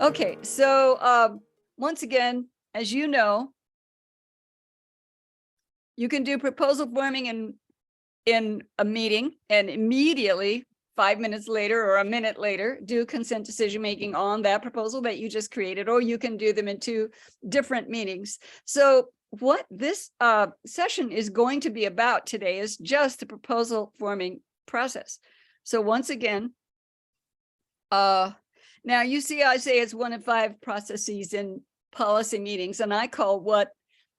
Okay, so once again, as you know, you can do proposal forming in a meeting and immediately 5 minutes later or a minute later do consent decision making on that proposal that you just created, or you can do them in 2 different meetings. So what this session is going to be about today is just the proposal forming process. So once again, now you see I say it's 1 of 5 processes in policy meetings, and I call what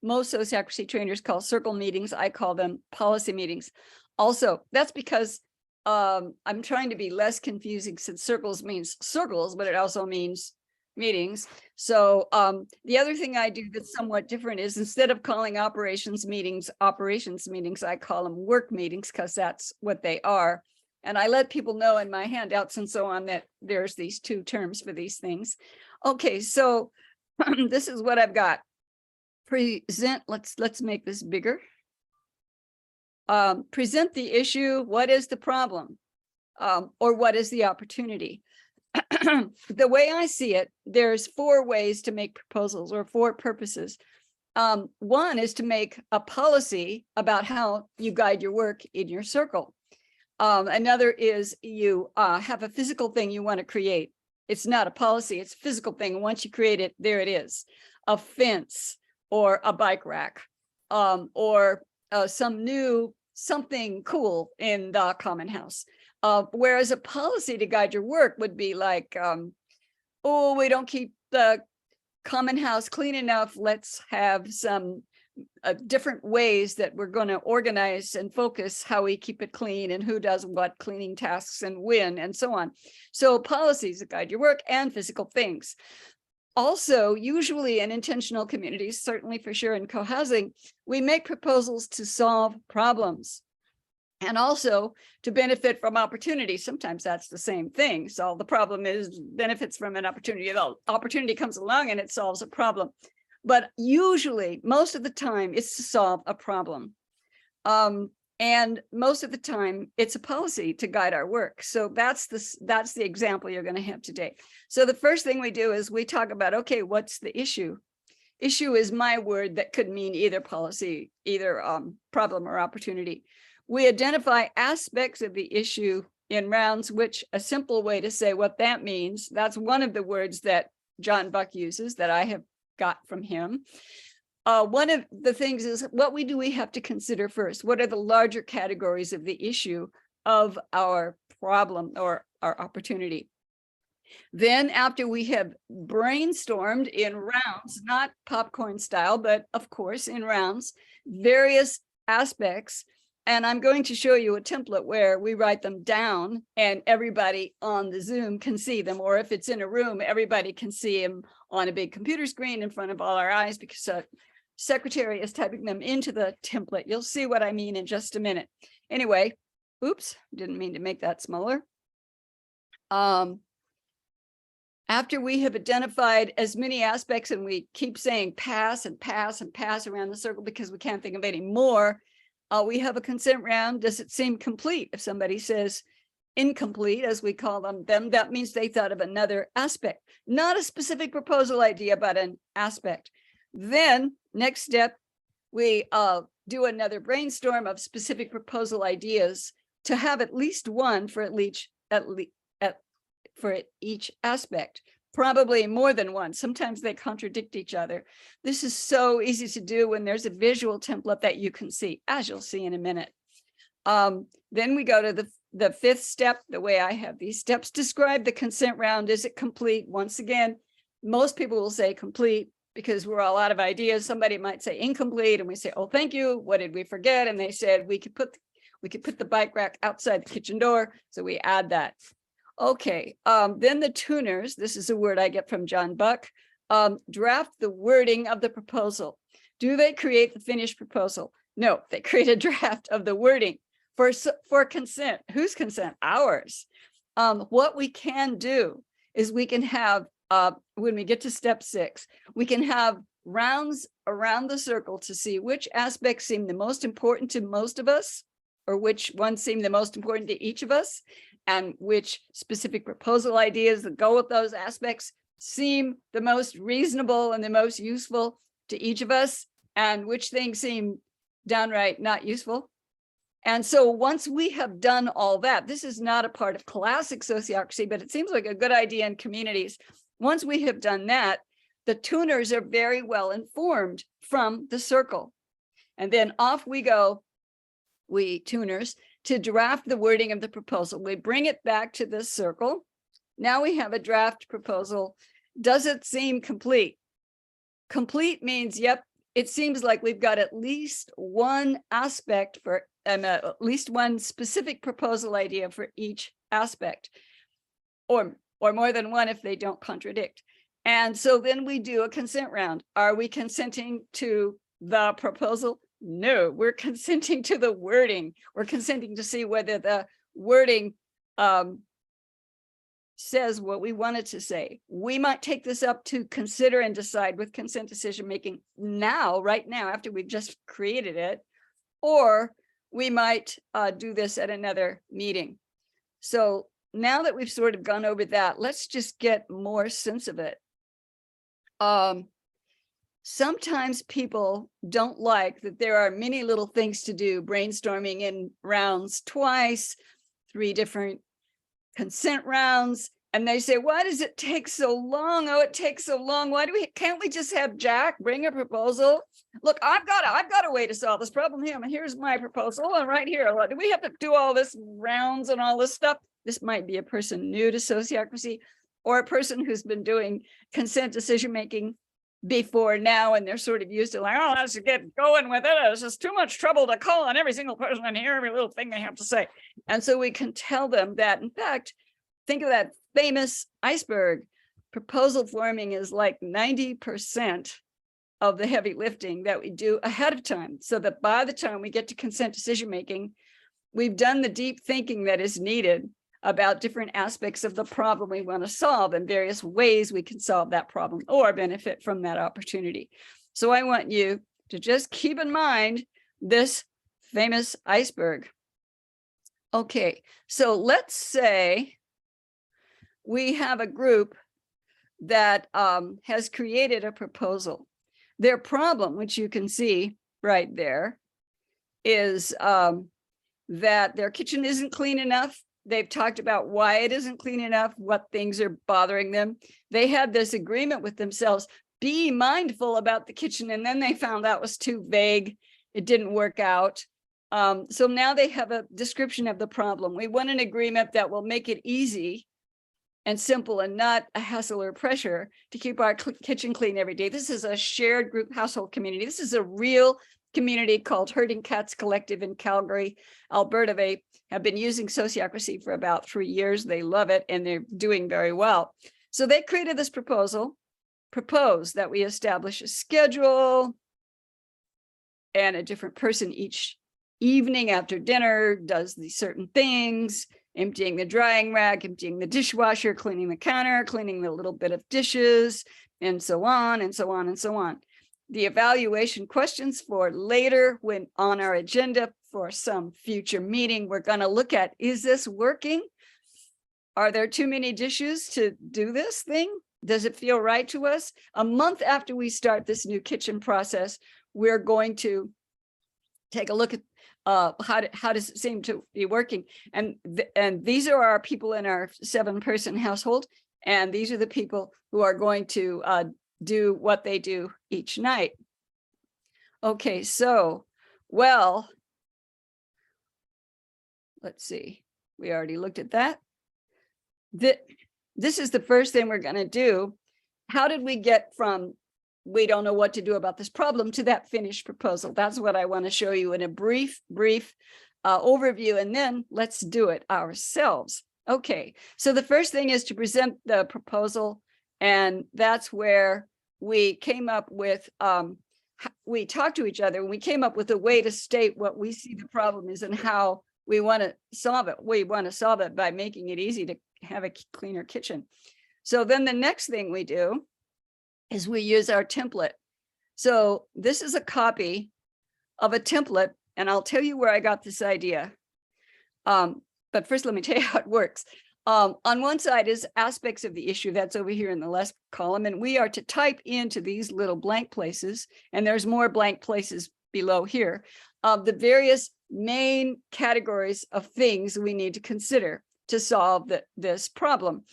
most sociocracy trainers call circle meetings, I call them policy meetings. Also, that's because I'm trying to be less confusing, since circles means circles, but it also means meetings. So the other thing I do that's somewhat different is, instead of calling operations meetings, I call them work meetings, because that's what they are. And I let people know in my handouts and so on that there's these 2 terms for these things. Okay, so this is what I've got. Present, let's make this bigger. Present the issue. What is the problem? Or what is the opportunity? The way I see it, there's 4 ways to make proposals, or 4 purposes. One is to make a policy about how you guide your work in your circle. Another is you have a physical thing you want to create. It's not a policy, it's a physical thing. Once you create it, there it is. A fence or a bike rack, or something cool in the common house. Whereas a policy to guide your work would be like, oh, we don't keep the common house clean enough. Let's have some different ways that we're going to organize and focus how we keep it clean and who does what cleaning tasks and when and so on. So policies that guide your work and physical things. Also, usually in intentional communities, certainly for sure in co-housing, we make proposals to solve problems and also to benefit from opportunity. Sometimes that's the same thing. Solve the problem is benefits from an opportunity. The opportunity comes along and it solves a problem. But usually, most of the time, it's to solve a problem. And most of the time, it's a policy to guide our work. So that's the example you're going to have today. So the first thing we do is we talk about, okay, what's the issue? Issue is my word that could mean either policy, either problem or opportunity. We identify aspects of the issue in rounds, which a simple way to say what that means, that's one of the words that John Buck uses that I have got from him. One of the things is, what do we have to consider first? What are the larger categories of the issue of our problem or our opportunity? Then after we have brainstormed in rounds, not popcorn style, but of course in rounds, various aspects. And I'm going to show you a template where we write them down and everybody on the Zoom can see them. Or if it's in a room, everybody can see them on a big computer screen in front of all our eyes, because the secretary is typing them into the template. You'll see what I mean in just a minute. Anyway, oops, didn't mean to make that smaller. After we have identified as many aspects, and we keep saying pass and pass and pass around the circle because we can't think of any more, we have a consent round. Does it seem complete? If somebody says incomplete, as we call them, that means they thought of another aspect, not a specific proposal idea, but an aspect. Then next step, we do another brainstorm of specific proposal ideas to have at least one for each aspect. Probably more than one. Sometimes they contradict each other. This is so easy to do when there's a visual template that you can see, as you'll see in a minute. Then we go to the 5th step. The way I have these steps: describe the consent round. Is it complete? Once again, most people will say complete because we're all out of ideas. Somebody might say incomplete, and we say, oh, thank you. What did we forget? And they said we could put the bike rack outside the kitchen door. So we add that. Okay, then the tuners, this is a word I get from John Buck, draft the wording of the proposal. Do they create the finished proposal? No, they create a draft of the wording for consent. Whose consent? Ours. What we can do is we can have, when we get to step 6, we can have rounds around the circle to see which aspects seem the most important to most of us, or which ones seem the most important to each of us, and which specific proposal ideas that go with those aspects seem the most reasonable and the most useful to each of us, and which things seem downright not useful. And so once we have done all that, this is not a part of classic sociocracy, but it seems like a good idea in communities. Once we have done that, the tuners are very well informed from the circle. And then off we go, we tuners, to draft the wording of the proposal. We bring it back to this circle. Now we have a draft proposal. Does it seem complete? Complete means, yep, it seems like we've got at least one aspect for, at least one specific proposal idea for each aspect, or more than one if they don't contradict. And so then we do a consent round. Are we consenting to the proposal? No, we're consenting to the wording. We're consenting to see whether the wording says what we want it to say. We might take this up to consider and decide with consent decision making now, right now, after we've just created it, or we might do this at another meeting. So now that we've sort of gone over that, let's just get more sense of it. Sometimes people don't like that there are many little things to do, brainstorming in rounds twice, 3 different consent rounds, and they say, why does it take so long? Oh, it takes so long. Can't we just have Jack bring a proposal? Look, I've got a way to solve this problem here. Here's my proposal, and right here. Do we have to do all this rounds and all this stuff? This might be a person new to sociocracy, or a person who's been doing consent decision making before now, and they're sort of used to like, oh, let's get going with it. It's just too much trouble to call on every single person and hear every little thing they have to say. And so we can tell them that, in fact, think of that famous iceberg. Proposal forming is like 90% of the heavy lifting that we do ahead of time, so that by the time we get to consent decision making, we've done the deep thinking that is needed about different aspects of the problem we want to solve and various ways we can solve that problem or benefit from that opportunity. So I want you to just keep in mind this famous iceberg. Okay, so let's say we have a group that has created a proposal. Their problem, which you can see right there, is that their kitchen isn't clean enough. They've talked about why it isn't clean enough, what things are bothering them. They had this agreement with themselves, be mindful about the kitchen, and then they found that was too vague. It didn't work out. So now they have a description of the problem. We want an agreement that will make it easy and simple and not a hassle or pressure to keep our kitchen clean every day. This is a shared group household community. This is a real community called Herding Cats Collective in Calgary, Alberta. They have been using Sociocracy for about 3 years. They love it and they're doing very well. So they created this proposed that we establish a schedule, and a different person each evening after dinner does these certain things: emptying the drying rack, emptying the dishwasher, cleaning the counter, cleaning the little bit of dishes, and so on and so on and so on. The evaluation questions for later, when on our agenda for some future meeting, we're going to look at, is this working? Are there too many dishes to do this thing? Does it feel right to us? A month after we start this new kitchen process, we're going to take a look at how does it seem to be working? And these are our people in our 7-person household, and these are the people who are going to do what they do each night. Okay, so, well, let's see. We already looked at that. This is the first thing we're going to do. How did we get from we don't know what to do about this problem to that finished proposal? That's what I want to show you in a brief overview, and then let's do it ourselves. Okay, so the first thing is to present the proposal, and that's where we came up with, we talked to each other and we came up with a way to state what we see the problem is and how we want to solve it. We want to solve it by making it easy to have a cleaner kitchen. So then the next thing we do is we use our template. So this is a copy of a template, and I'll tell you where I got this idea. But first, let me tell you how it works. On one side is aspects of the issue, that's over here in the left column, and we are to type into these little blank places, and there's more blank places below here, of the various main categories of things we need to consider to solve this problem.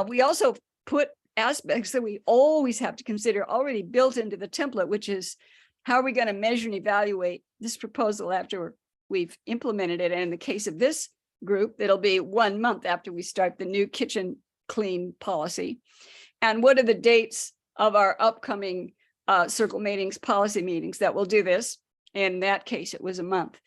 We also put aspects that we always have to consider already built into the template, which is how are we going to measure and evaluate this proposal after we've implemented it. And in the case of this group, it'll be 1 month after we start the new kitchen clean policy. And what are the dates of our upcoming circle meetings, policy meetings that will do this? In that case, it was a month.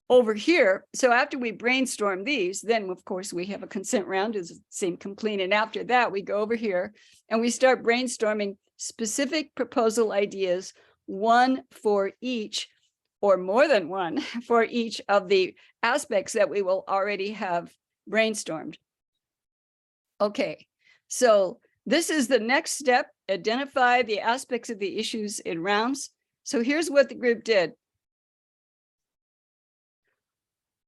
Over here, so after we brainstorm these, then of course we have a consent round, does it seem complete? And after that, we go over here and we start brainstorming specific proposal ideas, one for each or more than one for each of the aspects that we will already have brainstormed. Okay, so this is the next step, identify the aspects of the issues in rounds. So here's what the group did.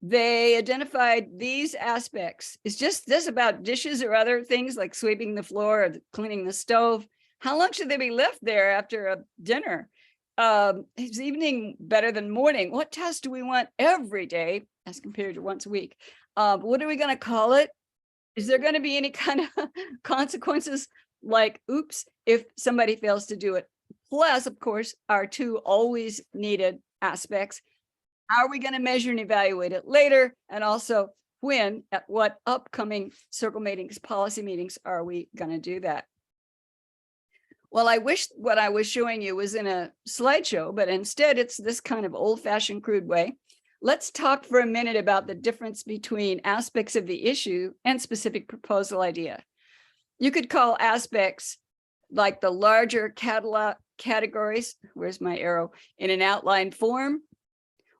They identified these aspects. Is just this about dishes or other things like sweeping the floor or cleaning the stove? How long should they be left there after a dinner? Is evening better than morning? What tasks do we want every day as compared to once a week? What are we going to call it? Is there going to be any kind of consequences like, oops, if somebody fails to do it? Plus, of course, our two always needed aspects. How are we going to measure and evaluate it later? And also when, at what upcoming circle meetings, policy meetings are we going to do that? Well, I wish what I was showing you was in a slideshow, but instead it's this kind of old-fashioned crude way. Let's talk for a minute about the difference between aspects of the issue and specific proposal idea. You could call aspects like the larger catalog categories, where's my arrow, in an outline form,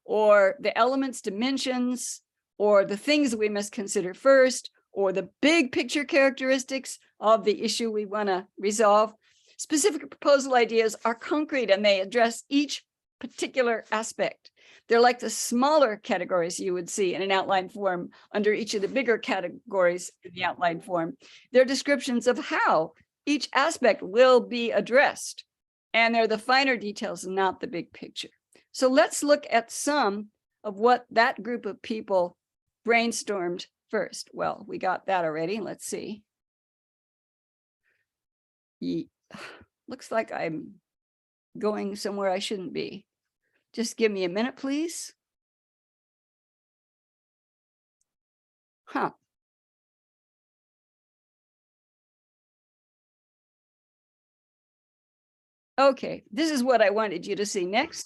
or the elements, dimensions, or the things we must consider first, or the big picture characteristics of the issue we want to resolve. Specific proposal ideas are concrete and they address each particular aspect. They're like the smaller categories you would see in an outline form under each of the bigger categories in the outline form. They're descriptions of how each aspect will be addressed. And they're the finer details, not the big picture. So let's look at some of what that group of people brainstormed first. Well, we got that already. Let's see. Looks like I'm going somewhere I shouldn't be. Just give me a minute, please. Huh. Okay, this is what I wanted you to see next.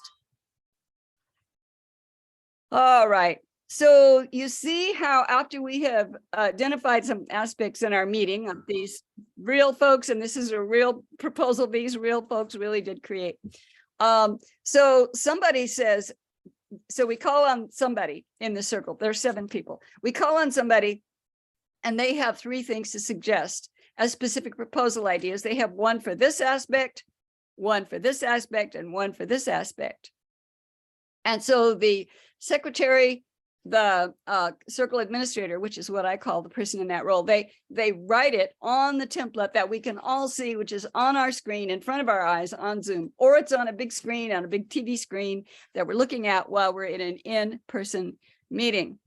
All right. So you see how after we have identified some aspects in our meeting of these real folks, and this is a real proposal these real folks really did create. So somebody says, so we call on somebody in the circle. There's 7 people. We call on somebody and they have 3 things to suggest as specific proposal ideas. They have one for this aspect, one for this aspect, and one for this aspect. And so the secretary, the circle administrator, which is what I call the person in that role, they write it on the template that we can all see, which is on our screen in front of our eyes on Zoom, or it's on a big screen, on a big TV screen that we're looking at while we're in an in-person meeting.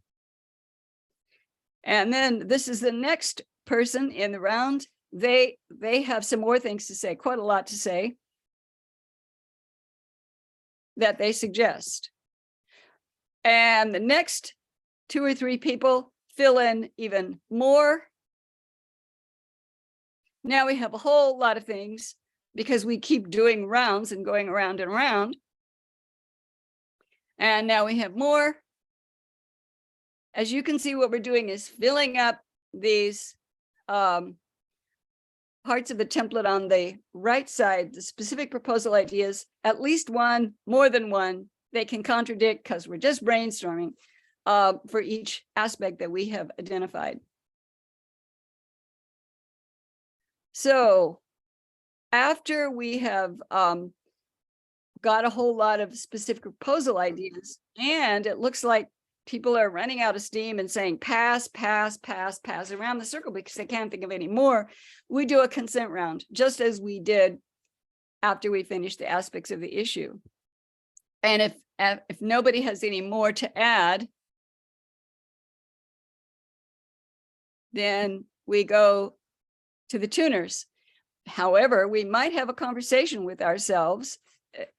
And then this is the next person in the round. They have some more things to say, quite a lot to say, that they suggest. And the next 2 or 3 people fill in even more. Now we have a whole lot of things because we keep doing rounds and going around and around. And now we have more. As you can see, what we're doing is filling up these parts of the template on the right side, the specific proposal ideas, at least one, more than one. They can contradict because we're just brainstorming for each aspect that we have identified. So after we have got a whole lot of specific proposal ideas, and it looks like people are running out of steam and saying pass, pass, pass, pass around the circle because they can't think of any more, we do a consent round, just as we did after we finished the aspects of the issue. And if nobody has any more to add, then we go to the tuners. However, we might have a conversation with ourselves.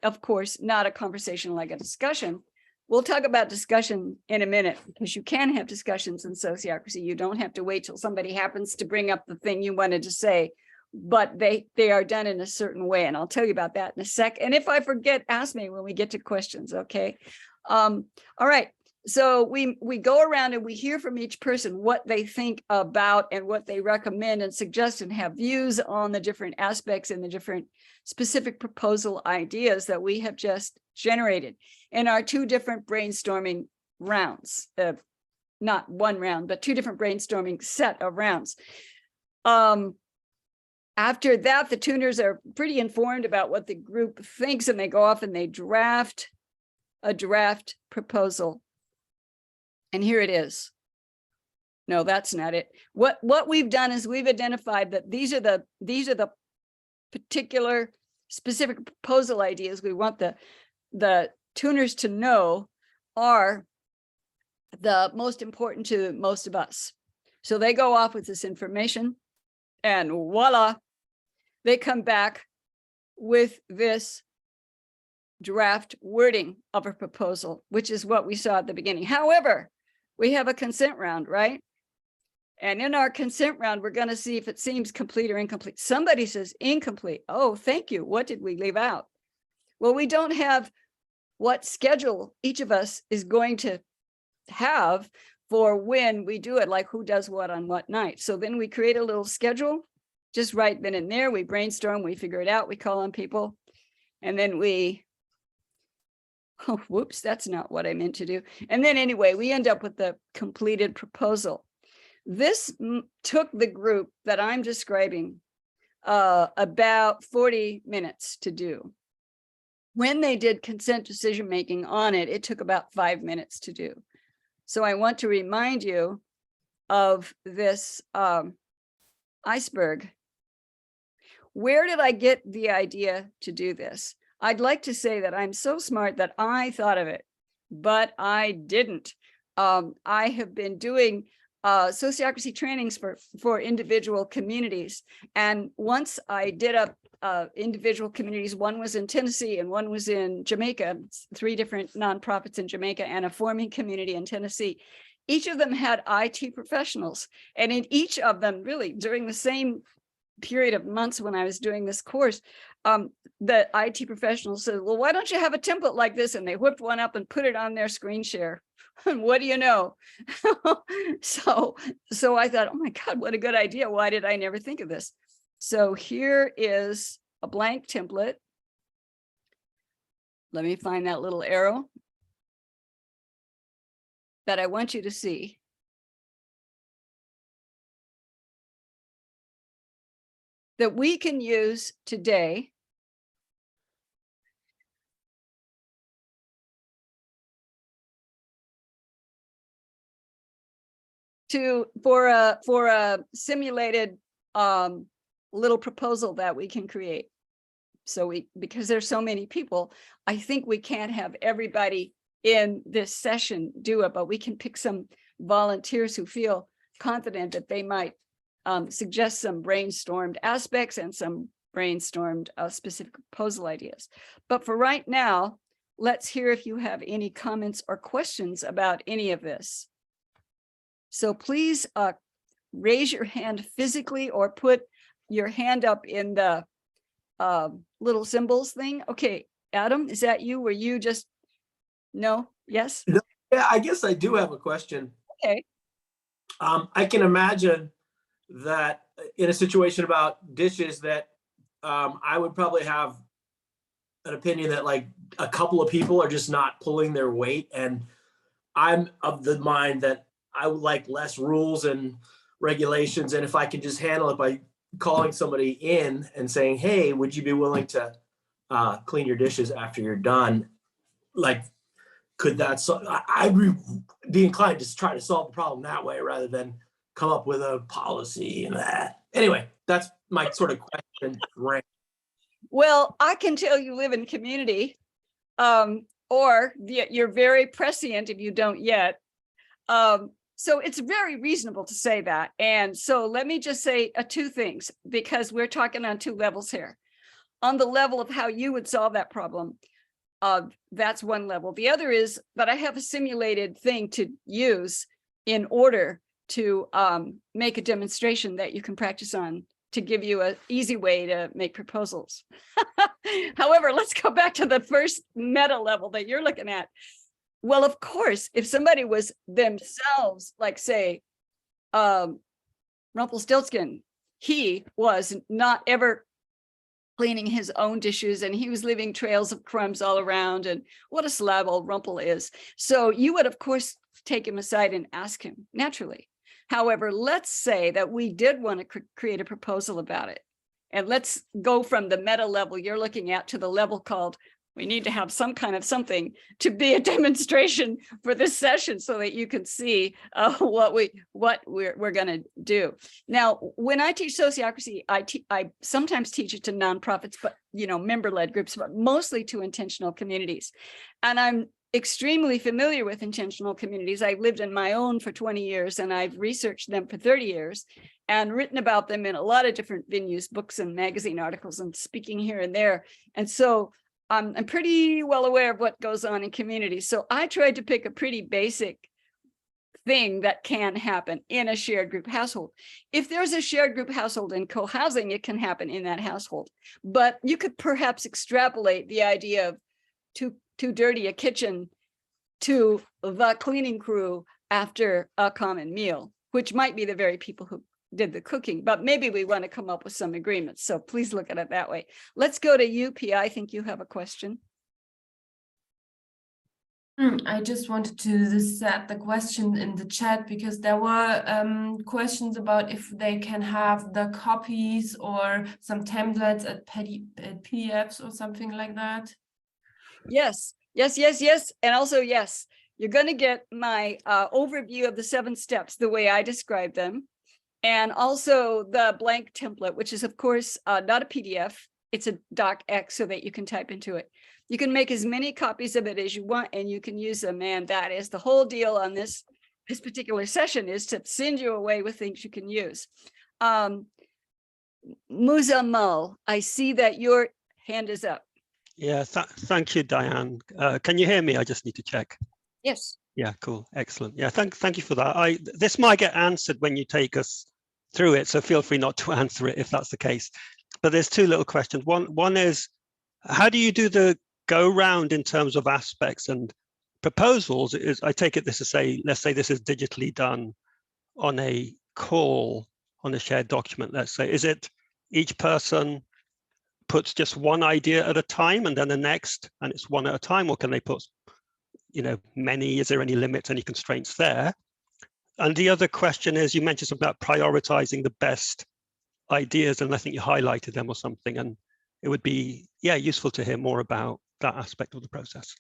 Of course, not a conversation like a discussion. We'll talk about discussion in a minute, because you can have discussions in sociocracy. You don't have to wait till somebody happens to bring up the thing you wanted to say, but they are done in a certain way. And I'll tell you about that in a sec. And if I forget, ask me when we get to questions, okay? All right. So we go around and we hear from each person what they think about and what they recommend and suggest and have views on the different aspects and the different specific proposal ideas that we have just generated in our 2 different brainstorming rounds. Not one round, but 2 different brainstorming set of rounds. After that, the tuners are pretty informed about what the group thinks, and they go off and they draft a draft proposal. And here it is. No, that's not it. What we've done is we've identified that these are the particular specific proposal ideas we want the tuners to know are the most important to most of us. So they go off with this information, and voila, they come back with this draft wording of a proposal, which is what we saw at the beginning. However, we have a consent round, right? And in our consent round, we're going to see if it seems complete or incomplete. Somebody says incomplete. Oh, thank you. What did we leave out? Well, we don't have what schedule each of us is going to have for when we do it, like who does what on what night. So then we create a little schedule, just right then and there. We brainstorm, we figure it out, we call on people, and then oh, whoops, that's not what I meant to do. And then anyway, we end up with the completed proposal. This took the group that I'm describing about 40 minutes to do. When they did consent decision making on it, it took about 5 minutes to do. So I want to remind you of this iceberg. Where did I get the idea to do this? I'd like to say that I'm so smart that I thought of it, but I didn't. I have been doing sociocracy trainings for individual communities. And once I did individual communities, one was in Tennessee and one was in Jamaica, 3 different nonprofits in Jamaica and a forming community in Tennessee. Each of them had IT professionals. And in each of them, really during the same period of months when I was doing this course, the IT professional said, well, why don't you have a template like this? And they whipped one up and put it on their screen share. And what do you know? So I thought, oh my God, what a good idea. Why did I never think of this? So here is a blank template. Let me find that little arrow that I want you to see. That we can use today for a simulated little proposal that we can create. So because there's so many people, I think we can't have everybody in this session do it, but we can pick some volunteers who feel confident that they might suggest some brainstormed aspects and some brainstormed specific proposal ideas. But for right now, let's hear if you have any comments or questions about any of this. So please raise your hand physically or put your hand up in the little symbols thing. Okay, Adam, is that you? Were you just, no? Yes? Yeah, I guess I do have a question. Okay. I can imagine that in a situation about dishes that I would probably have an opinion that like a couple of people are just not pulling their weight. And I'm of the mind that I would like less rules and regulations. And if I can just handle it by calling somebody in and saying, hey, would you be willing to clean your dishes after you're done? Like could that, I'd be inclined to try to solve the problem that way rather than come up with a policy and that. Anyway, that's my sort of question. Right. Well, I can tell you live in community, or you're very prescient if you don't yet. So it's very reasonable to say that. And so let me just say two things, because we're talking on two levels here. On the level of how you would solve that problem, that's one level. The other is that I have a simulated thing to use in order to make a demonstration that you can practice on to give you an easy way to make proposals. However, let's go back to the first meta level that you're looking at. Well, of course, if somebody was themselves, like say, Rumpelstiltskin, he was not ever cleaning his own dishes and he was leaving trails of crumbs all around, and what a slob old Rumpel is. So you would, of course, take him aside and ask him naturally. However, let's say that we did want to create a proposal about it. And let's go from the meta level you're looking at to the level called, we need to have some kind of something to be a demonstration for this session so that you can see what we're going to do. Now, when I teach sociocracy, I sometimes teach it to nonprofits, but member-led groups, but mostly to intentional communities. And I'm extremely familiar with intentional communities. I've lived in my own for 20 years, and I've researched them for 30 years and written about them in a lot of different venues, books and magazine articles, and speaking here and there. And so I'm pretty well aware of what goes on in communities. So I tried to pick a pretty basic thing that can happen in a shared group household. If there's a shared group household in co-housing, it can happen in that household. But you could perhaps extrapolate the idea of too dirty a kitchen to the cleaning crew after a common meal, which might be the very people who did the cooking, but maybe we want to come up with some agreements. So please look at it that way. Let's go to UP. I think you have a question. I just wanted to set the question in the chat because there were questions about if they can have the copies or some templates at PDFs or something like that. Yes. And also, yes, you're going to get my overview of the 7 steps, the way I describe them. And also the blank template, which is, of course, not a PDF. It's a docx so that you can type into it. You can make as many copies of it as you want, and you can use them. And that is the whole deal on this particular session, is to send you away with things you can use. Muzamal, I see that your hand is up. Yeah, thank you, Diane. Can you hear me? I just need to check. Yes. Yeah, cool. Excellent. Yeah, thank you for that. This might get answered when you take us through it, so feel free not to answer it if that's the case. But there's 2 little questions. One is, how do you do the go round in terms of aspects and proposals? I take it this is let's say this is digitally done on a call on a shared document, let's say. Is it each person puts just one idea at a time and then the next, and it's one at a time, or can they put many? Is there any limits, any constraints there? And the other question is, you mentioned something about prioritizing the best ideas, and I think you highlighted them or something, and it would be useful to hear more about that aspect of the process.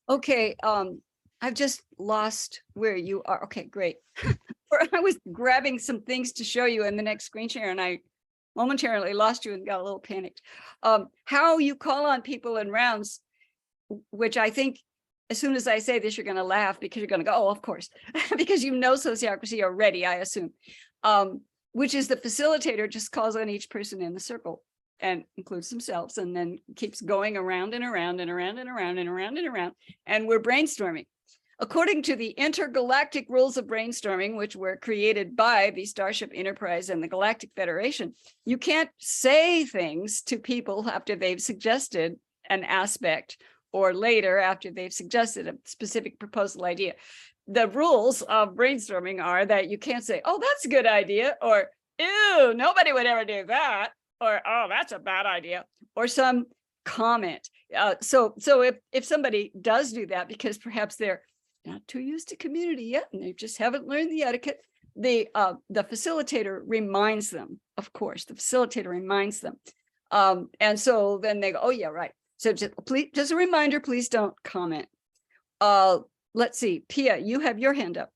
Okay, I've just lost where you are. Okay, great. I was grabbing some things to show you in the next screen share, and I momentarily lost you and got a little panicked. How you call on people in rounds, which I think as soon as I say this, you're going to laugh because you're going to go, oh, of course, because you know sociocracy already, I assume, which is the facilitator just calls on each person in the circle and includes themselves, and then keeps going around and around and around and around and around and around, and we're brainstorming. According to the intergalactic rules of brainstorming, which were created by the Starship Enterprise and the Galactic Federation, you can't say things to people after they've suggested an aspect, or later after they've suggested a specific proposal idea. The rules of brainstorming are that you can't say, oh, that's a good idea, or ew, nobody would ever do that, or oh, that's a bad idea, or some comment. So if somebody does do that, because perhaps they're not too used to community yet, and they just haven't learned the etiquette, the facilitator reminds them, of course, the facilitator reminds them. And so then they go, oh yeah, right. So just a reminder, please don't comment. let's see, Pia, you have your hand up.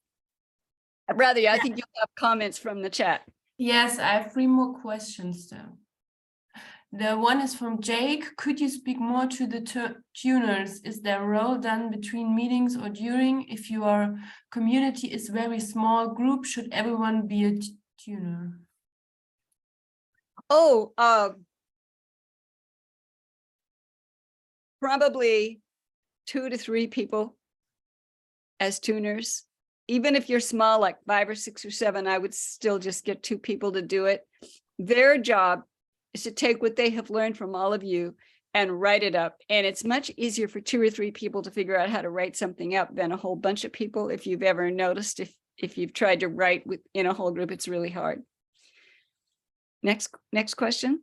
Rather, I think you have comments from the chat. Yes, I have 3 more questions though. The one is from Jake. Could you speak more to the tuners? Is their role done between meetings or during? If your community is very small group, should everyone be a tuner? Oh, probably 2 to 3 people as tuners. Even if you're small, like 5 or 6 or 7, I would still just get 2 people to do it. Their job is to take what they have learned from all of you and write it up. And it's much easier for 2 or 3 people to figure out how to write something up than a whole bunch of people. If you've ever noticed, if you've tried to write in a whole group, it's really hard. Next question.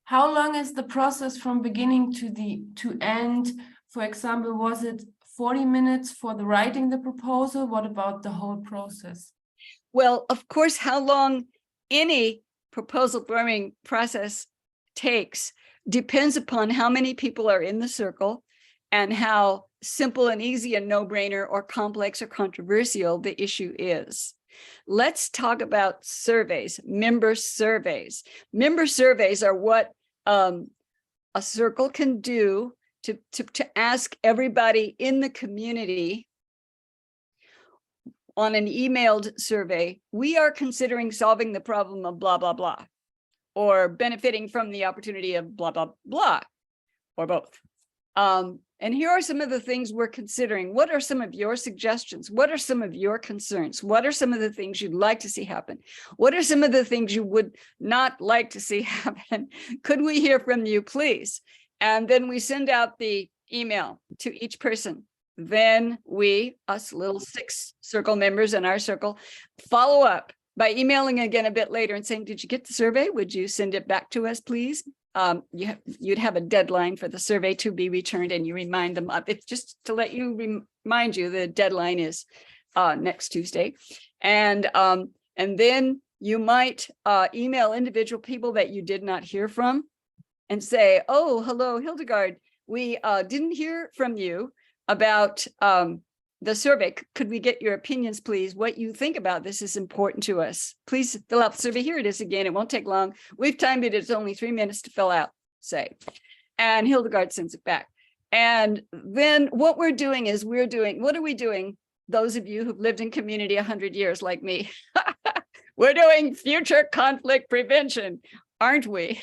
How long is the process from beginning to end? For example, was it 40 minutes for the writing the proposal? What about the whole process? Well, of course, how long any proposal forming process takes depends upon how many people are in the circle and how simple and easy and no-brainer or complex or controversial the issue is. Let's talk about surveys, member surveys. Member surveys are what a circle can do to ask everybody in the community on an emailed survey, we are considering solving the problem of blah, blah, blah, or benefiting from the opportunity of blah, blah, blah, or both. And here are some of the things we're considering. What are some of your suggestions? What are some of your concerns? What are some of the things you'd like to see happen? What are some of the things you would not like to see happen? Could we hear from you, please? And then we send out the email to each person. Then we, us little 6 circle members in our circle, follow up by emailing again a bit later and saying, did you get the survey? Would you send it back to us, please? You'd have a deadline for the survey to be returned, and you remind them of it. Just to let you remind you, the deadline is next Tuesday. And then you might email individual people that you did not hear from and say, oh, hello, Hildegard, we didn't hear from you about the survey. Could we get your opinions, please? What you think about this is important to us. Please fill out the survey. Here it is again. It won't take long. We've timed it. It's only 3 minutes to fill out, say. And Hildegard sends it back. And then what we're doing is what are we doing? Those of you who've lived in community 100 years like me, we're doing future conflict prevention, aren't we?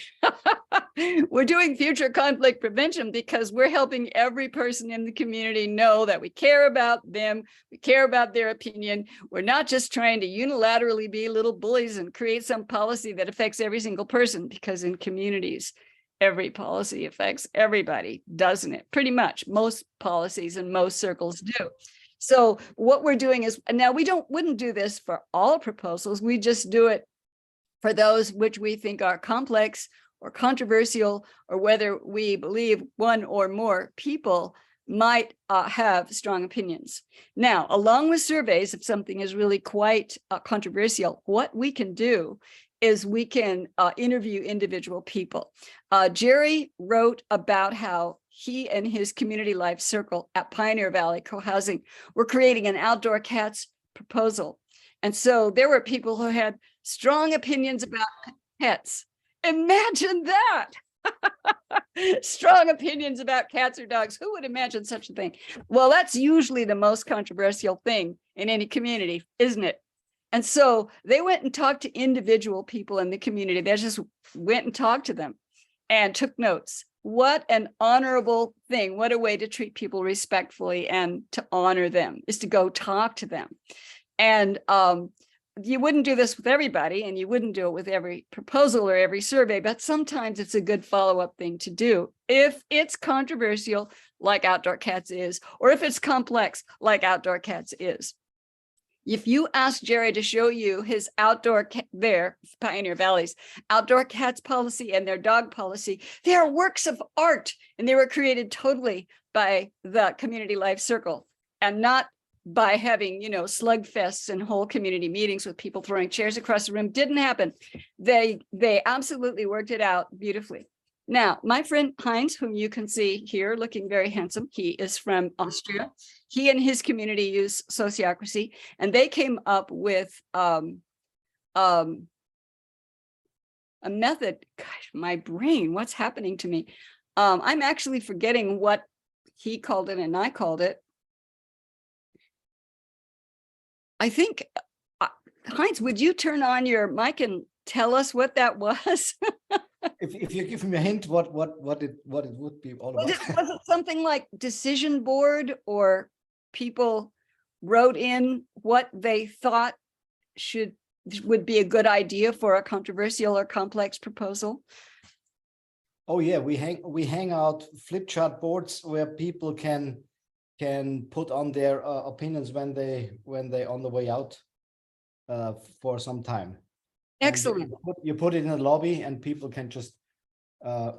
We're doing future conflict prevention because we're helping every person in the community know that we care about them, we care about their opinion. We're not just trying to unilaterally be little bullies and create some policy that affects every single person, because in communities, every policy affects everybody, doesn't it? Pretty much, most policies and most circles do. So what we're doing is, now we wouldn't do this for all proposals, we just do it for those which we think are complex or controversial, or whether we believe one or more people might have strong opinions. Now, along with surveys, if something is really quite controversial, what we can do is we can interview individual people. Jerry wrote about how he and his community life circle at Pioneer Valley Co-housing were creating an outdoor cats proposal. And so there were people who had strong opinions about pets. Imagine that. Strong opinions about cats or dogs. Who would imagine such a thing? Well, that's usually the most controversial thing in any community, isn't it? And so they went and talked to individual people in the community. They just went and talked to them and took notes. What an honorable thing. What a way to treat people respectfully and to honor them, is to go talk to them. And you wouldn't do this with everybody, and you wouldn't do it with every proposal or every survey, but sometimes it's a good follow-up thing to do if it's controversial, like Outdoor Cats is, or if it's complex, like Outdoor Cats is. If you ask Jerry to show you his Pioneer Valley's outdoor cats policy and their dog policy, they are works of art, and they were created totally by the Community Life Circle, and not by having, slug fests and whole community meetings with people throwing chairs across the room. Didn't happen. They absolutely worked it out beautifully. Now, my friend Heinz, whom you can see here looking very handsome, he is from Austria. He and his community use Sociocracy, and they came up with a method. Gosh, my brain, what's happening to me? I'm actually forgetting what he called it and I called it. I think, Heinz, would you turn on your mic and tell us what that was? If you give me a hint, what it would be all about. Was it something like decision board, or people wrote in what they thought would be a good idea for a controversial or complex proposal? Oh yeah, we hang out flip chart boards where people can put on their opinions when they on the way out for some time. Excellent. You put it in the lobby and people can just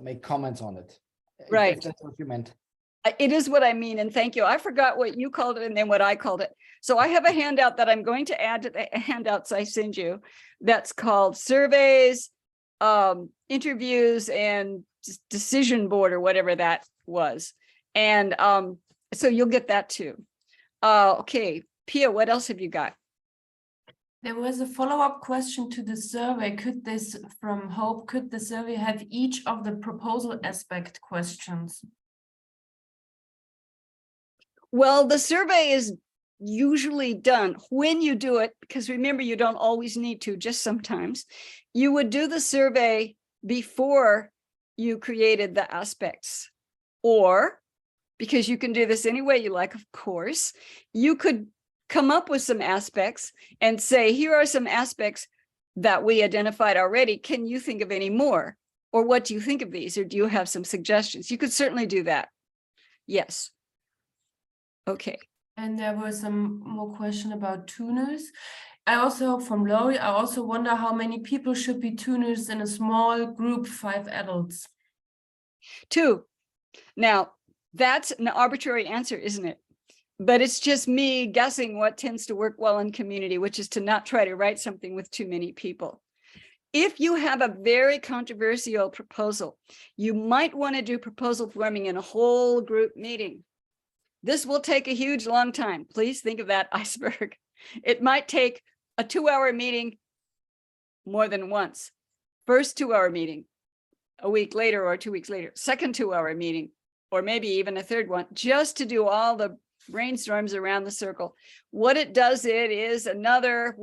make comments on it. Right. If that's what you meant. It is what I mean, and thank you. I forgot what you called it and then what I called it. So I have a handout that I'm going to add to the handouts I send you that's called surveys, interviews, and decision board, or whatever that was. And so you'll get that too. Okay, Pia, what else have you got? There was a follow-up question to the survey. From Hope, could the survey have each of the proposal aspect questions? Well, the survey is usually done when you do it, because remember, you don't always need to, just sometimes. You would do the survey before you created the aspects, or because you can do this any way you like, of course, you could come up with some aspects and say, here are some aspects that we identified already. Can you think of any more? Or what do you think of these? Or do you have some suggestions? You could certainly do that. Yes. Okay. And there were some more question about tuners. From Laurie, I also wonder how many people should be tuners in a small group, 5 adults. 2. Now, that's an arbitrary answer, isn't it? But it's just me guessing what tends to work well in community, which is to not try to write something with too many people. If you have a very controversial proposal, you might want to do proposal forming in a whole group meeting. This will take a huge long time. Please think of that iceberg. It might take a 2-hour meeting more than once. First 2-hour meeting, a week later or 2 weeks later. Second 2-hour meeting, or maybe even a third one, just to do all the brainstorms around the circle. What it does, it is another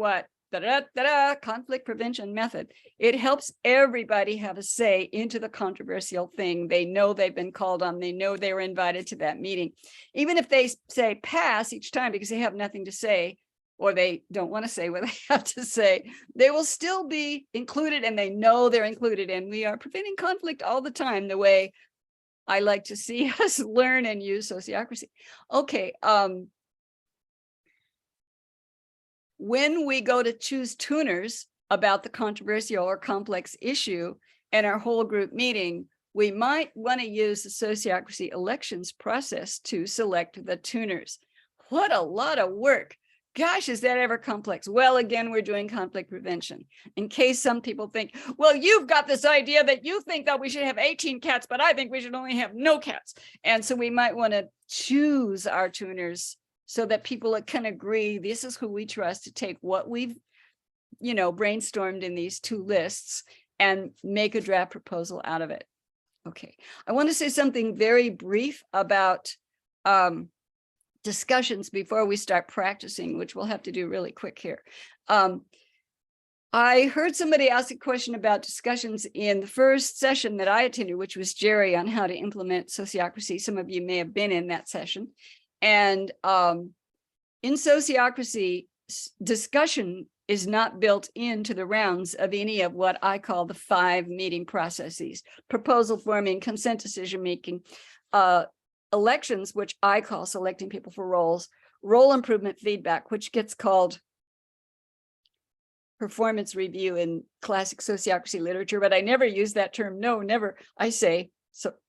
conflict prevention method. It helps everybody have a say into the controversial thing. They know they've been called on. They know they were invited to that meeting. Even if they say pass each time because they have nothing to say, or they don't want to say what they have to say, they will still be included, and they know they're included. And we are preventing conflict all the time, the way I like to see us learn and use sociocracy. Okay. When we go to choose tuners about the controversial or complex issue in our whole group meeting, we might want to use the Sociocracy elections process to select the tuners. What a lot of work. Gosh, is that ever complex? Well, again, we're doing conflict prevention. In case some people think, well, you've got this idea that you think that we should have 18 cats, but I think we should only have no cats. And so we might want to choose our tuners so that people can agree, this is who we trust to take what we've, brainstormed in these 2 lists and make a draft proposal out of it. Okay, I want to say something very brief about discussions before we start practicing, which we'll have to do really quick here. I heard somebody ask a question about discussions in the first session that I attended, which was Jerry, on how to implement Sociocracy. Some of you may have been in that session. And in Sociocracy, discussion is not built into the rounds of any of what I call the 5 meeting processes: proposal forming, consent decision making, elections, which I call selecting people for roles, role improvement feedback, which gets called performance review in classic Sociocracy literature, but I never use that term. No, never. I say,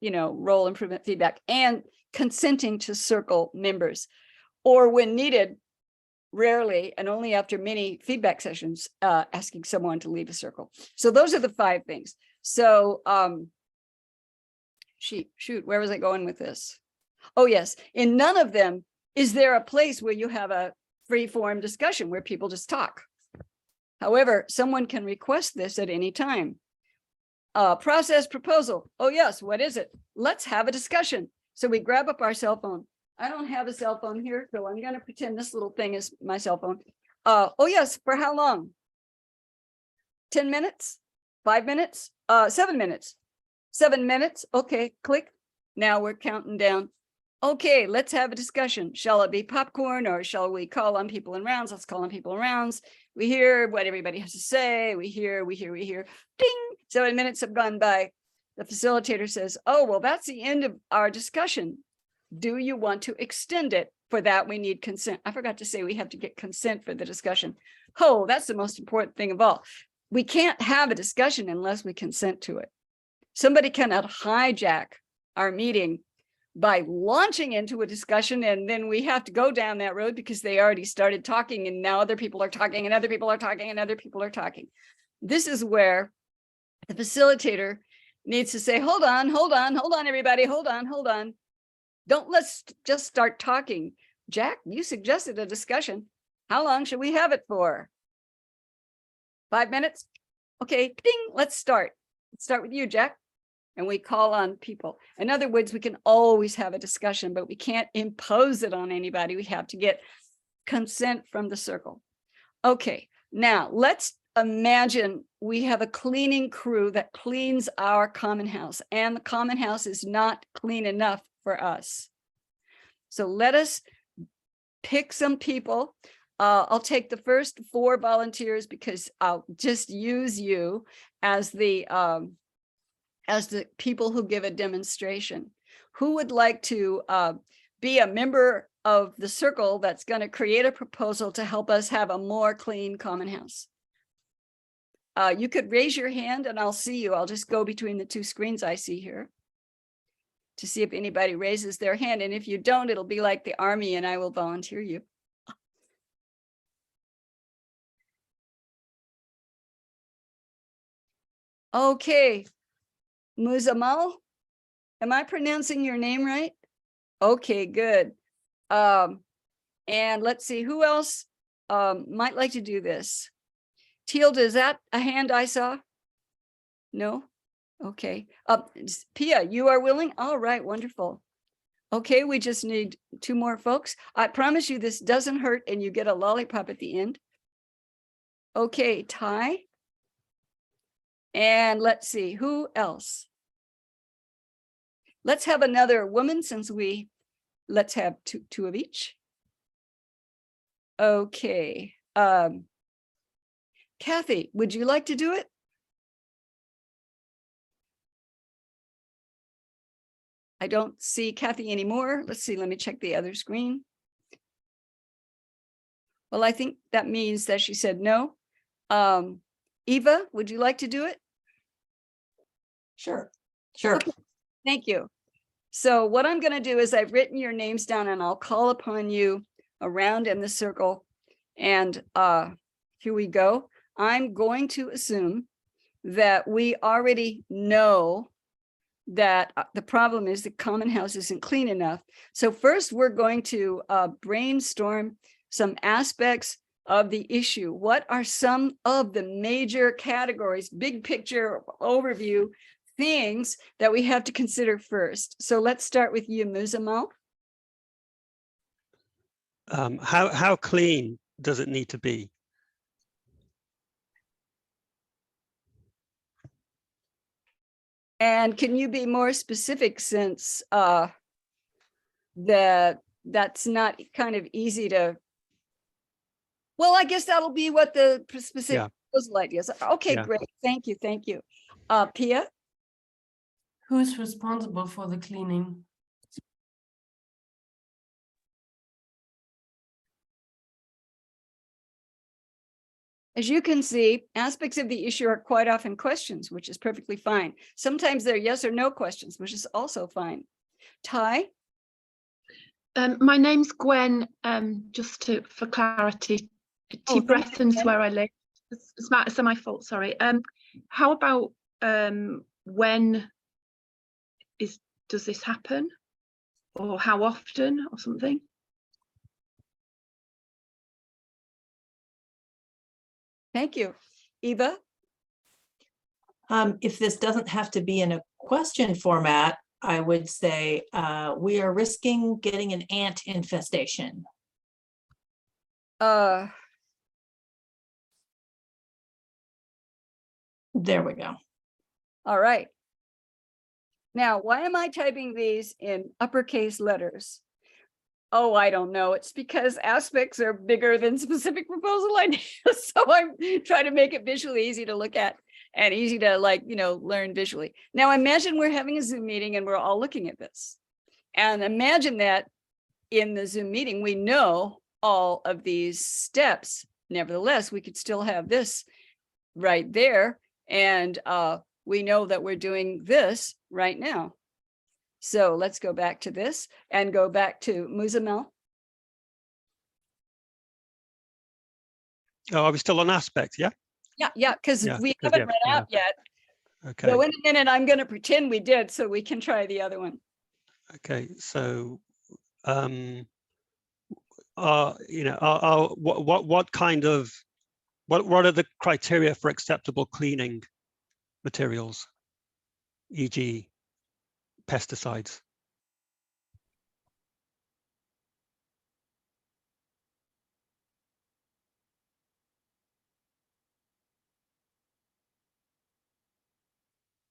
role improvement feedback, and consenting to circle members, or when needed, rarely, and only after many feedback sessions, asking someone to leave a circle. So those are the 5 things. So Shoot, where was I going with this? Oh, yes. In none of them is there a place where you have a free form discussion where people just talk. However, someone can request this at any time. Process proposal. Oh, yes. What is it? Let's have a discussion. So we grab up our cell phone. I don't have a cell phone here, so I'm going to pretend this little thing is my cell phone. Oh, yes. For how long? 10 minutes? 5 minutes? 7 minutes? 7 minutes? Okay, click. Now we're counting down. Okay, let's have a discussion. Shall it be popcorn or shall we call on people in rounds? Let's call on people in rounds. We hear what everybody has to say. We hear. Ding! 7 minutes have gone by. The facilitator says, oh, well, that's the end of our discussion. Do you want to extend it? For that, we need consent. I forgot to say we have to get consent for the discussion. Oh, that's the most important thing of all. We can't have a discussion unless we consent to it. Somebody cannot hijack our meeting by launching into a discussion, and then we have to go down that road because they already started talking, and now other people are talking, and other people are talking, and other people are talking. This is where the facilitator needs to say, hold on, everybody, hold on. Don't let's just start talking. Jack, you suggested a discussion. How long should we have it for? 5 minutes? Okay, ding, let's start. Let's start with you, Jack. And we call on people. In other words, we can always have a discussion, but we can't impose it on anybody. We have to get consent from the circle. Okay, now let's imagine we have a cleaning crew that cleans our common house, and the common house is not clean enough for us. So let us pick some people. I'll take the first 4 volunteers because I'll just use you as the people who give a demonstration. Who would like to be a member of the circle that's going to create a proposal to help us have a more clean common house? You could raise your hand and I'll see you. I'll just go between the 2 screens I see here to see if anybody raises their hand. And if you don't, it'll be like the army and I will volunteer you. Okay. Muzamal, am I pronouncing your name right? Okay, good. And let's see who else might like to do this. Tilda, is that a hand I saw? No? Okay. Pia, you are willing? All right, wonderful. Okay, we just need 2 more folks. I promise you this doesn't hurt and you get a lollipop at the end. Okay, Ty. And let's see, who else? Let's have another woman since let's have two of each. Okay. Kathy, would you like to do it? I don't see Kathy anymore. Let's see, let me check the other screen. Well, I think that means that she said no. Eva, would you like to do it? Sure. Okay, thank you. So what I'm going to do is I've written your names down and I'll call upon you around in the circle. And here we go. I'm going to assume that we already know that the problem is the common house isn't clean enough. So first we're going to brainstorm some aspects of the issue. What are some of the major categories, big picture overview things that we have to consider first? So let's start with you, Muzamal. How clean does it need to be? And can you be more specific since that's not kind of easy to, well, I guess that'll be what the specific proposal ideas are. Okay, great. Thank you. Thank you. Pia? Who's responsible for the cleaning? As you can see, aspects of the issue are quite often questions, which is perfectly fine. Sometimes they're yes or no questions, which is also fine. Ty? My name's Gwen, for clarity. Bretton's where I live. It's my fault, sorry. How about when is does this happen? Or how often or something? Thank you. Eva? If this doesn't have to be in a question format, I would say we are risking getting an ant infestation. Uh, There we go. all right. Now, why am I typing these in uppercase letters? Oh, I don't know. It's because aspects are bigger than specific proposal ideas. So I'm trying to make it visually easy to look at and easy to learn visually. Now imagine we're having a Zoom meeting and we're all looking at this. And imagine that in the Zoom meeting, we know all of these steps. Nevertheless, we could still have this right there. And we know that we're doing this right now. So let's go back to this and go back to Muzamel. Oh, are we still on aspect? Yeah. Yeah, because Yeah, we 'cause haven't read out yet. Okay. So in a minute, I'm going to pretend we did so we can try the other one. Okay. So, what kind of what are the criteria for acceptable cleaning materials, e.g., pesticides?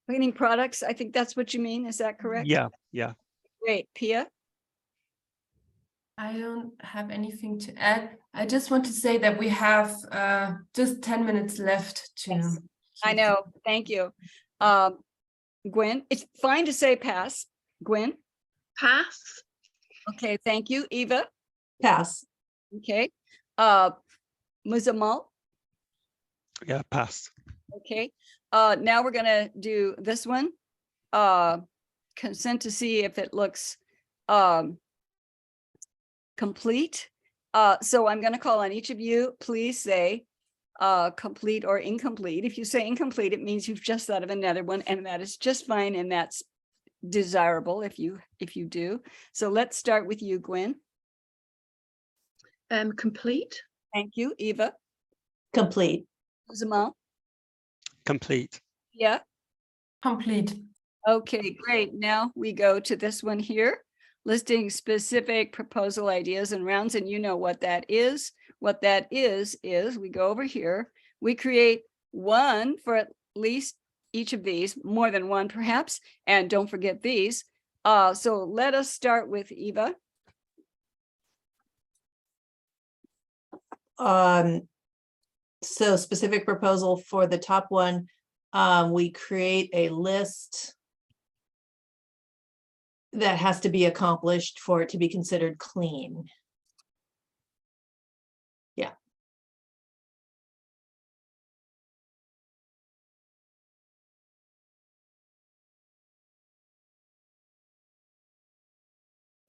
Cleaning products, I think that's what you mean. Is that correct? Yeah. Yeah. Great. Pia? I don't have anything to add. I just want to say that we have just 10 minutes left to. Yes, I keep- know. Thank you. Gwen, it's fine to say pass. Gwen? Pass. Okay, thank you. Eva? Pass. Okay. Muzamal? Yeah. Pass. Okay. Now we're gonna do this one. Consent to see if it looks complete. So I'm gonna call on each of you. Please say complete or incomplete. If you say incomplete, it means you've just thought of another one, and that is just fine, and that's desirable if you do. So let's start with you, Gwen. Complete. Thank you. Eva? Complete. Muzamal? Complete. Yeah. Complete. Okay, great. Now we go to this one here, listing specific proposal ideas and rounds, and you know what that is. What that is we go over here, we create one for at least each of these, more than one perhaps, and don't forget these. So let us start with Eva. So specific proposal for the top one, we create a list that has to be accomplished for it to be considered clean. Yeah.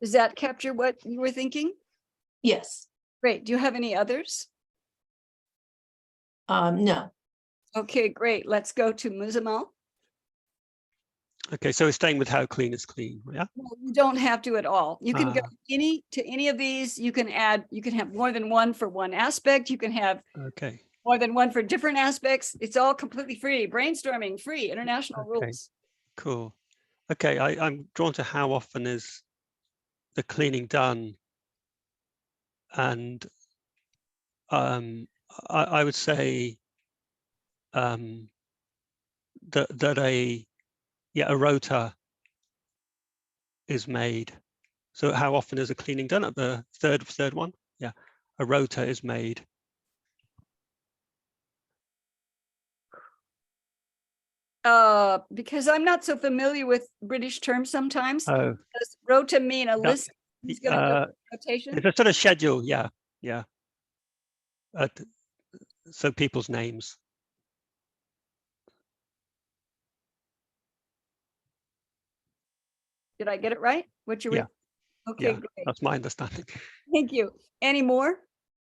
Does that capture what you were thinking? Yes. Great. Do you have any others? No. Okay, great. Let's go to Muzamal. Okay. So we're staying with how clean is clean. Yeah. No, you don't have to at all. You can go to any of these. You can add, you can have more than one for one aspect. You can have Okay. more than one for different aspects. It's all completely free. Brainstorming, free, international Okay. rules. Cool. Okay. I'm drawn to how often is the cleaning done, and I would say that a rota is made. So how often is a cleaning done? At the third one? Yeah, a rota is made. Because I'm not so familiar with British terms sometimes. Oh, Does rota mean a list? It's gonna go rotation? it's a sort of schedule. Yeah. So people's names. Did I get it right? What you were? Yeah. Okay, Yeah, great. that's my understanding. Thank you. Any more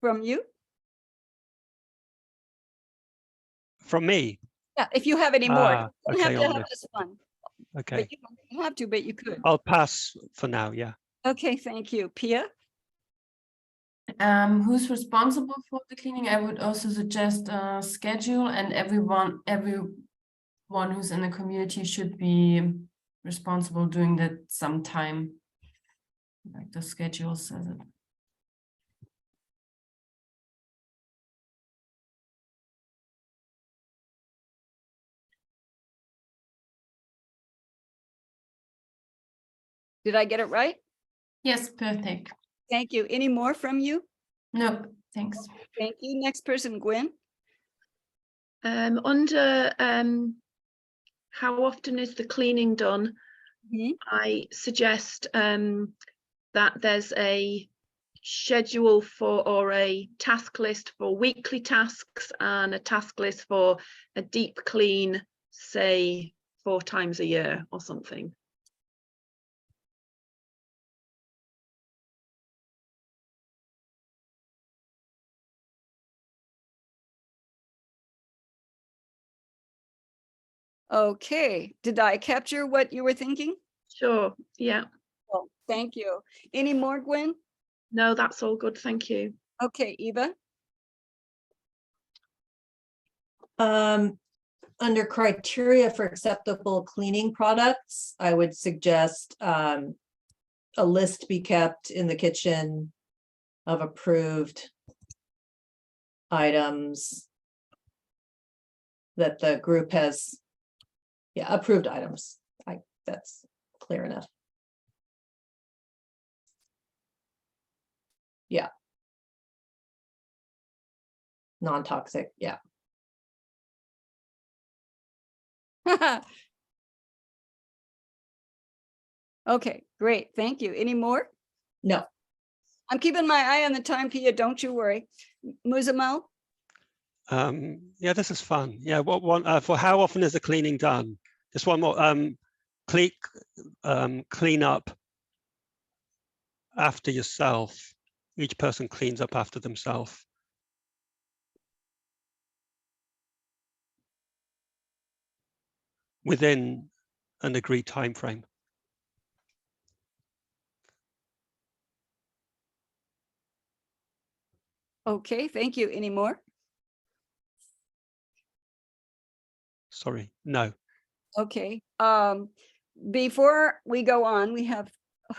from you? From me. Yeah, if you have any more. You don't Okay, have to on have this. this one. Okay, But you don't have to, but you could. I'll pass for now. Yeah. Okay, thank you. Pia? Who's responsible for the cleaning? I would also suggest a schedule, and everyone who's in the community should be responsible doing that sometime. Like the schedule says it. Did I get it right? Yes, perfect. Thank you. Any more from you? No, thanks. Thank you. Next person, Gwen. Under how often is the cleaning done? Mhm. I suggest that there's a schedule for or a task list for weekly tasks and a task list for a deep clean, say 4 times a year or something. Okay, did I capture what you were thinking? Sure, yeah. Well, thank you. Any more, Gwen? No, that's all good, thank you. Okay, Eva? Under criteria for acceptable cleaning products, I would suggest a list be kept in the kitchen of approved items that the group has, yeah, approved items. That's clear enough. Yeah. Non-toxic, yeah. Okay, great. Thank you. Any more? No, I'm keeping my eye on the time, Pia. Don't you worry. Muzamal? Yeah, this is fun. Yeah, what one for how often is the cleaning done? Just one more. Clean up after yourself. Each person cleans up after themselves. Within an agreed time frame. Okay, thank you. Any more? Sorry, no. Okay, before we go on, we have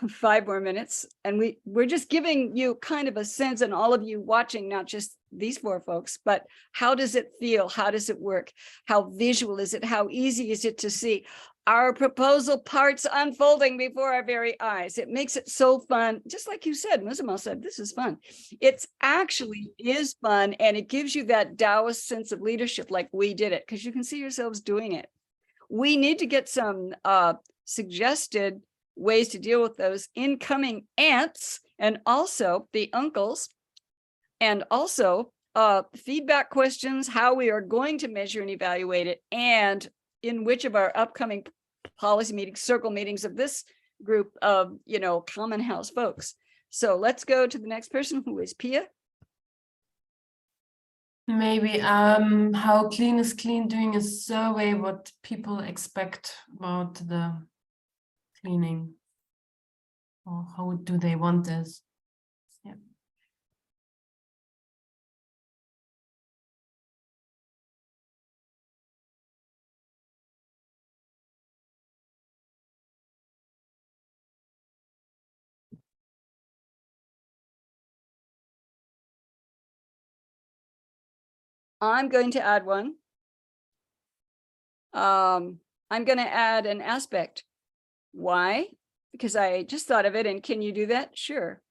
5 more minutes, and we're just giving you kind of a sense, and all of you watching, not just these 4 folks, but how does it feel? How does it work? How visual is it? How easy is it to see our proposal parts unfolding before our very eyes? It makes it so fun. Just like you said, Muzamal said, this is fun. It's actually is fun, and it gives you that Taoist sense of leadership like we did it, because you can see yourselves doing it. We need to get some suggested ways to deal with those incoming aunts and also the uncles, and also feedback questions, how we are going to measure and evaluate it, and in which of our upcoming policy meetings, circle meetings of this group of, Common House folks. So let's go to the next person, who is Pia. Maybe how clean is clean, doing a survey what people expect about the cleaning, or how do they want this? Yeah. I'm going to add one. I'm going to add an aspect. Why? Because I just thought of it, and can you do that? Sure.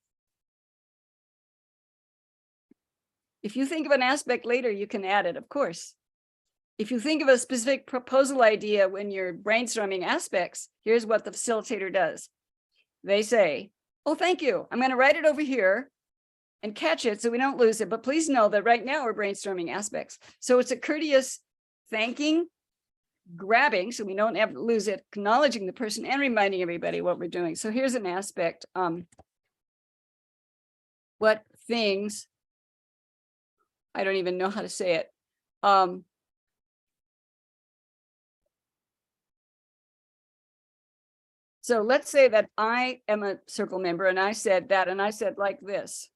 If you think of an aspect later, you can add it, of course. If you think of a specific proposal idea when you're brainstorming aspects, here's what the facilitator does. They say, oh, thank you. I'm going to write it over here and catch it so we don't lose it. But please know that right now we're brainstorming aspects. So it's a courteous thanking, grabbing, so we don't ever lose it, acknowledging the person and reminding everybody what we're doing. So here's an aspect. What things, I don't even know how to say it. So let's say that I am a circle member and I said that, and I said like this.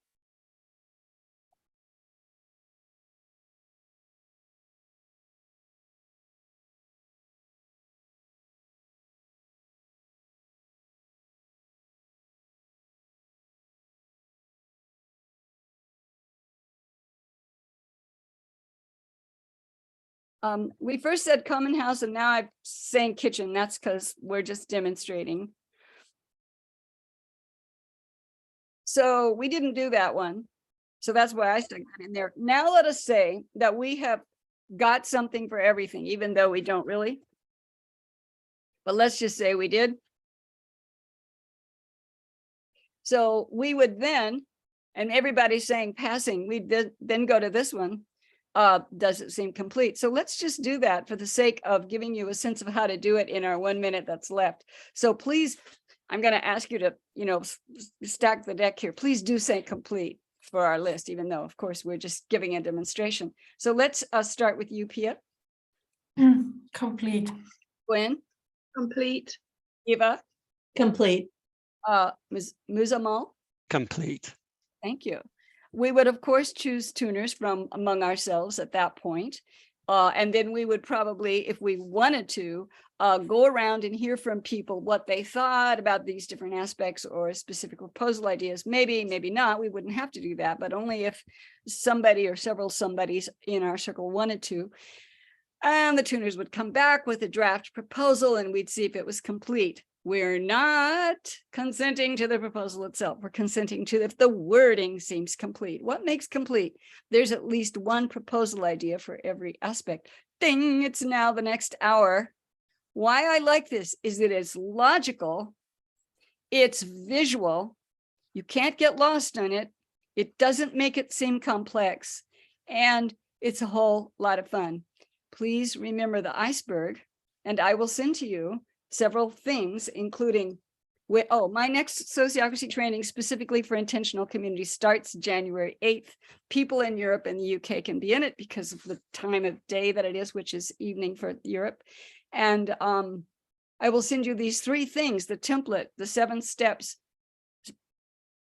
We first said common house and now I'm saying kitchen. That's because we're just demonstrating. So we didn't do that one. So that's why I stuck that in there. Now let us say that we have got something for everything, even though we don't really. But let's just say we did. So we would then, and everybody's saying passing, we did then go to this one. Does it seem complete? So let's just do that for the sake of giving you a sense of how to do it in our 1 minute that's left. So please, I'm going to ask you to, stack the deck here. Please do say complete for our list, even though, of course, we're just giving a demonstration. So let's start with you, Pia. Complete. Gwen, Complete. Eva, Complete. Ms. Muzamal. Complete. Thank you. We would, of course, choose tuners from among ourselves at that point. And then we would probably, if we wanted to, go around and hear from people what they thought about these different aspects or specific proposal ideas. Maybe, maybe not. We wouldn't have to do that, but only if somebody or several somebodies in our circle wanted to. And the tuners would come back with a draft proposal and we'd see if it was complete. We're not consenting to the proposal itself. We're consenting to if the wording seems complete. What makes complete? There's at least one proposal idea for every aspect. Ding, it's now the next hour. Why I like this is that it's logical, it's visual, you can't get lost on it, it doesn't make it seem complex, and it's a whole lot of fun. Please remember the iceberg, and I will send to you several things, including, my next sociocracy training specifically for intentional community starts January 8th. People in Europe and the UK can be in it because of the time of day that it is, which is evening for Europe. And I will send you these 3 things, the template, the 7 steps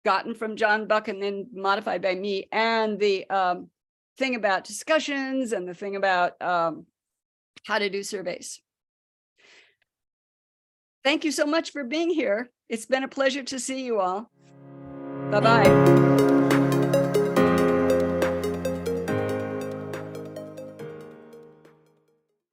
gotten from John Buck and then modified by me, and the thing about discussions and the thing about how to do surveys. Thank you so much for being here. It's been a pleasure to see you all. Bye-bye.